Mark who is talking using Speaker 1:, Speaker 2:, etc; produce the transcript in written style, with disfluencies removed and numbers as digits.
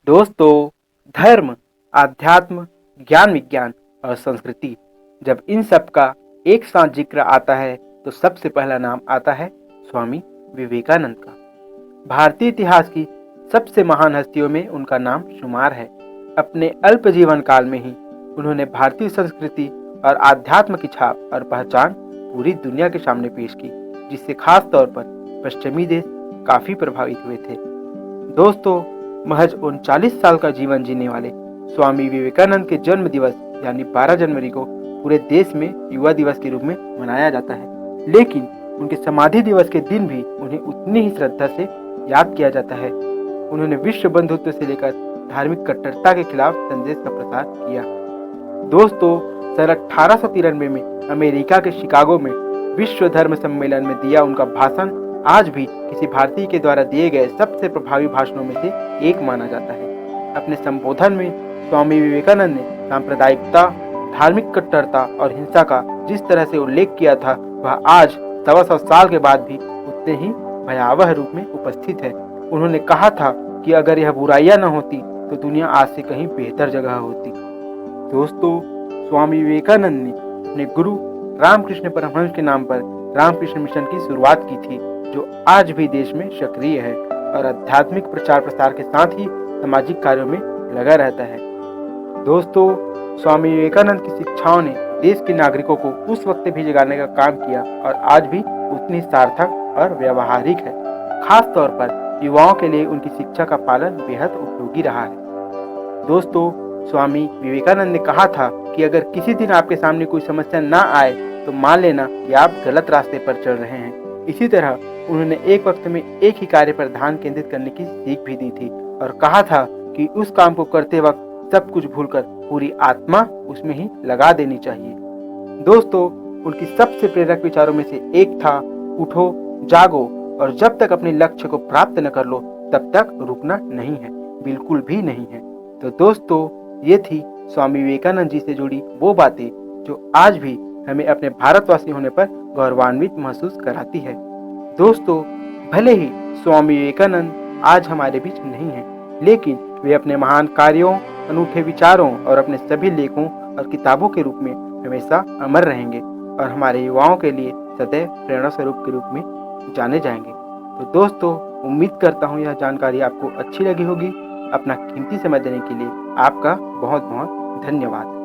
Speaker 1: दोस्तों, धर्म, आध्यात्म, ज्ञान विज्ञान और संस्कृति, जब इन सब का एक साथ जिक्र आता है तो सबसे पहला नाम आता है स्वामी विवेकानंद का। भारतीय इतिहास की सबसे महान हस्तियों में उनका नाम शुमार है। अपने अल्प जीवन काल में ही उन्होंने भारतीय संस्कृति और आध्यात्म की छाप और पहचान पूरी दुनिया के सामने पेश की, जिससे खास तौर पर पश्चिमी देश काफी प्रभावित हुए थे। दोस्तों, महज 39 साल का जीवन जीने वाले स्वामी विवेकानंद के जन्म दिवस यानी 12 जनवरी को पूरे देश में युवा दिवस के रूप में मनाया जाता है, लेकिन उनके समाधि दिवस के दिन भी उन्हें उतनी ही श्रद्धा से याद किया जाता है। उन्होंने विश्व बंधुत्व से लेकर धार्मिक कट्टरता के खिलाफ संदेश का प्रसार किया। दोस्तों, सन 1893 में अमेरिका के शिकागो में विश्व धर्म सम्मेलन में दिया उनका भाषण आज भी किसी भारतीय के द्वारा दिए गए सबसे प्रभावी भाषणों में से एक माना जाता है। अपने संबोधन में स्वामी विवेकानंद ने सांप्रदायिकता, धार्मिक कट्टरता और हिंसा का जिस तरह से उल्लेख किया था, वह आज 125 साल के बाद भी उतने ही भयावह रूप में उपस्थित है। उन्होंने कहा था कि अगर यह बुराइयां न होती तो दुनिया आज से कहीं बेहतर जगह होती। दोस्तों, स्वामी विवेकानंद ने अपने गुरु रामकृष्ण परमहंस के नाम पर रामकृष्ण मिशन की शुरुआत की थी, जो आज भी देश में सक्रिय है और आध्यात्मिक प्रचार प्रसार के साथ ही सामाजिक कार्यों में लगा रहता है। दोस्तों, स्वामी विवेकानंद की शिक्षाओं ने देश के नागरिकों को उस वक्त भी जगाने का काम किया और आज भी उतनी सार्थक और व्यवहारिक है। खास तौर पर युवाओं के लिए उनकी शिक्षा का पालन बेहद उपयोगी रहा है। दोस्तों, स्वामी विवेकानंद ने कहा था कि अगर किसी दिन आपके सामने कोई समस्या ना आए तो मान लेना कि आप गलत रास्ते पर चल रहे हैं। इसी तरह उन्होंने एक वक्त में एक ही कार्य पर ध्यान केंद्रित करने की सीख भी दी थी और कहा था कि उस काम को करते वक्त सब कुछ भूलकर पूरी आत्मा उसमें ही लगा देनी चाहिए। दोस्तों, उनकी सबसे प्रेरक विचारों में से एक था, उठो, जागो और जब तक अपने लक्ष्य को प्राप्त न कर लो तब तक रुकना नहीं है, बिल्कुल भी नहीं है। तो दोस्तों, ये थी स्वामी विवेकानंद जी से जुड़ी वो बातें जो आज भी हमें अपने भारतवासी होने पर गौरवान्वित महसूस कराती है। दोस्तों, भले ही स्वामी विवेकानंद आज हमारे बीच नहीं है, लेकिन वे अपने महान कार्यों, अनूठे विचारों और अपने सभी लेखों और किताबों के रूप में हमेशा अमर रहेंगे और हमारे युवाओं के लिए सदैव प्रेरणा स्वरूप के रूप में जाने जाएंगे। तो दोस्तों, उम्मीद करता हूँ यह जानकारी आपको अच्छी लगी होगी। अपना कीमती समय देने के लिए आपका बहुत बहुत धन्यवाद।